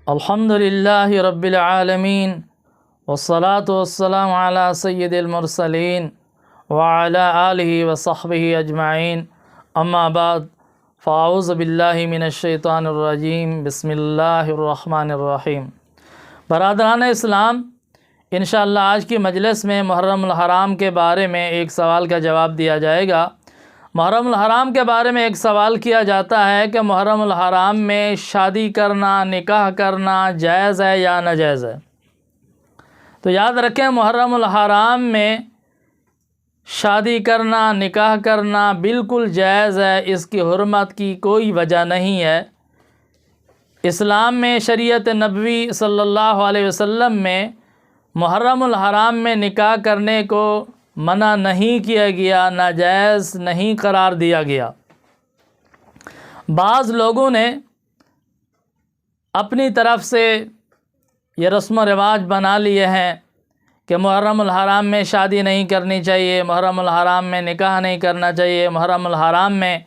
الحمدللہ رب العالمین والصلاة والسلام علی سید المرسلین وعلی آلہ وصحبہ اجمعین، اما بعد فاعوذ باللہ من الشیطان الرجیم، بسم اللہ الرحمن الرحیم۔ برادران اسلام، انشاءاللہ آج کی مجلس میں محرم الحرام کے بارے میں ایک سوال کا جواب دیا جائے گا۔ محرم الحرام کے بارے میں ایک سوال کیا جاتا ہے کہ محرم الحرام میں شادی کرنا، نکاح کرنا جائز ہے یا ناجائز ہے؟ تو یاد رکھیں، محرم الحرام میں شادی کرنا، نکاح کرنا بالکل جائز ہے، اس کی حرمت کی کوئی وجہ نہیں ہے۔ اسلام میں شریعت نبوی صلی اللہ علیہ وسلم میں محرم الحرام میں نکاح کرنے کو منع نہیں کیا گیا، ناجائز نہیں قرار دیا گیا۔ بعض لوگوں نے اپنی طرف سے یہ رسم و رواج بنا لیے ہیں کہ محرم الحرام میں شادی نہیں کرنی چاہیے، محرم الحرام میں نکاح نہیں کرنا چاہیے، محرم الحرام میں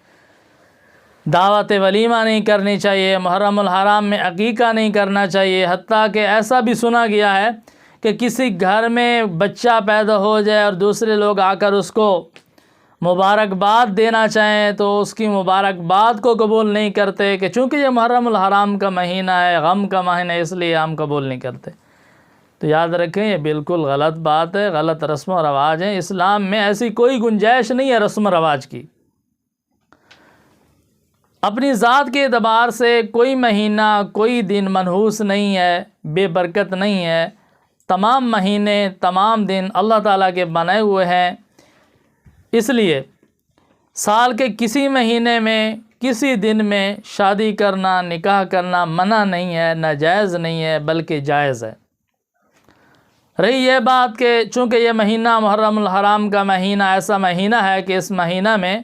دعوت ولیمہ نہیں کرنی چاہیے، محرم الحرام میں عقیقہ نہیں کرنا چاہیے۔ حتیٰ کہ ایسا بھی سنا گیا ہے کہ کسی گھر میں بچہ پیدا ہو جائے اور دوسرے لوگ آ کر اس کو مبارکباد دینا چاہیں تو اس کی مبارکباد کو قبول نہیں کرتے کہ چونکہ یہ محرم الحرام کا مہینہ ہے، غم کا مہینہ ہے، اس لیے ہم قبول نہیں کرتے۔ تو یاد رکھیں، یہ بالکل غلط بات ہے، غلط رسم و رواج ہیں۔ اسلام میں ایسی کوئی گنجائش نہیں ہے رسم و رواج کی۔ اپنی ذات کے اعتبار سے کوئی مہینہ، کوئی دن منحوس نہیں ہے، بے برکت نہیں ہے۔ تمام مہینے، تمام دن اللہ تعالیٰ کے بنائے ہوئے ہیں۔ اس لیے سال کے کسی مہینے میں، کسی دن میں شادی کرنا، نکاح کرنا منع نہیں ہے، ناجائز نہیں ہے، بلکہ جائز ہے۔ رہی یہ بات کہ چونکہ یہ مہینہ محرم الحرام کا مہینہ ایسا مہینہ ہے کہ اس مہینہ میں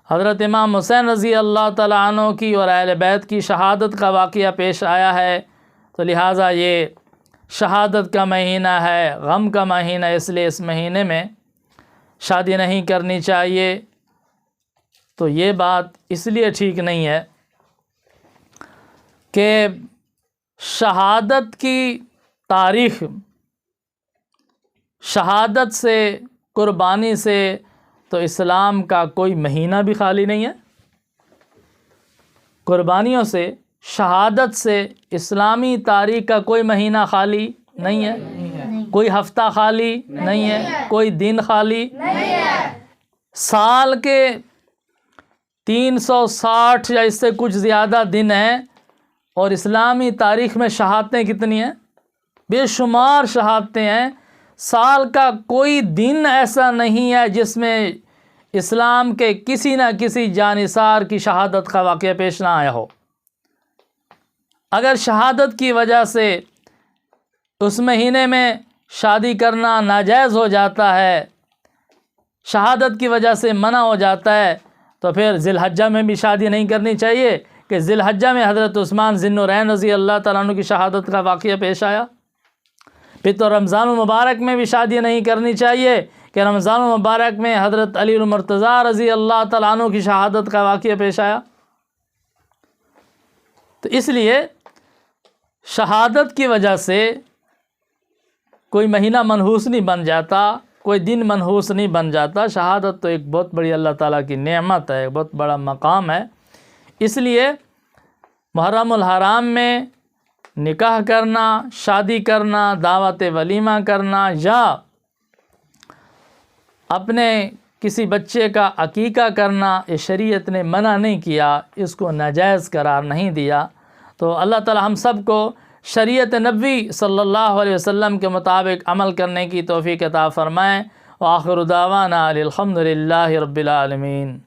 حضرت امام حسین رضی اللہ تعالیٰ عنہ کی اور اہل بیت کی شہادت کا واقعہ پیش آیا ہے، تو لہٰذا یہ شہادت کا مہینہ ہے، غم کا مہینہ، اس لیے اس مہینے میں شادی نہیں کرنی چاہیے۔ تو یہ بات اس لیے ٹھیک نہیں ہے کہ شہادت کی تاریخ، شہادت سے، قربانی سے تو اسلام کا کوئی مہینہ بھی خالی نہیں ہے۔ قربانیوں سے، شہادت سے اسلامی تاریخ کا کوئی مہینہ خالی نہیں ہے، کوئی ہفتہ خالی نہیں ہے، کوئی دن خالی نہیں ہے۔ سال کے 360 یا اس سے کچھ زیادہ دن ہیں، اور اسلامی تاریخ میں شہادتیں کتنی ہیں؟ بے شمار شہادتیں ہیں۔ سال کا کوئی دن ایسا نہیں ہے جس میں اسلام کے کسی نہ کسی جانثار کی شہادت کا واقعہ پیش نہ آیا ہو۔ اگر شہادت کی وجہ سے اس مہینے میں شادی کرنا ناجائز ہو جاتا ہے، شہادت کی وجہ سے منع ہو جاتا ہے، تو پھر ذی الحجہ میں بھی شادی نہیں کرنی چاہیے کہ ذی الحجہ میں حضرت عثمان ذی النورین رضی اللہ تعالیٰ عنہ کی شہادت کا واقعہ پیش آیا۔ پھر تو رمضان المبارک میں بھی شادی نہیں کرنی چاہیے کہ رمضان المبارک میں حضرت علی المرتضیٰ رضی اللہ تعالیٰ عنہ کی شہادت کا واقعہ پیش آیا۔ تو اس لیے شہادت کی وجہ سے کوئی مہینہ منحوس نہیں بن جاتا، کوئی دن منحوس نہیں بن جاتا۔ شہادت تو ایک بہت بڑی اللہ تعالیٰ کی نعمت ہے، ایک بہت بڑا مقام ہے۔ اس لیے محرم الحرام میں نکاح کرنا، شادی کرنا، دعوت ولیمہ کرنا یا اپنے کسی بچے کا عقیقہ کرنا، یہ شریعت نے منع نہیں کیا، اس کو ناجائز قرار نہیں دیا۔ تو اللہ تعالی ہم سب کو شریعت نبوی صلی اللہ علیہ وسلم کے مطابق عمل کرنے کی توفیق عطا فرمائیں۔ وآخر دعوانا الحمد للہ رب العالمین۔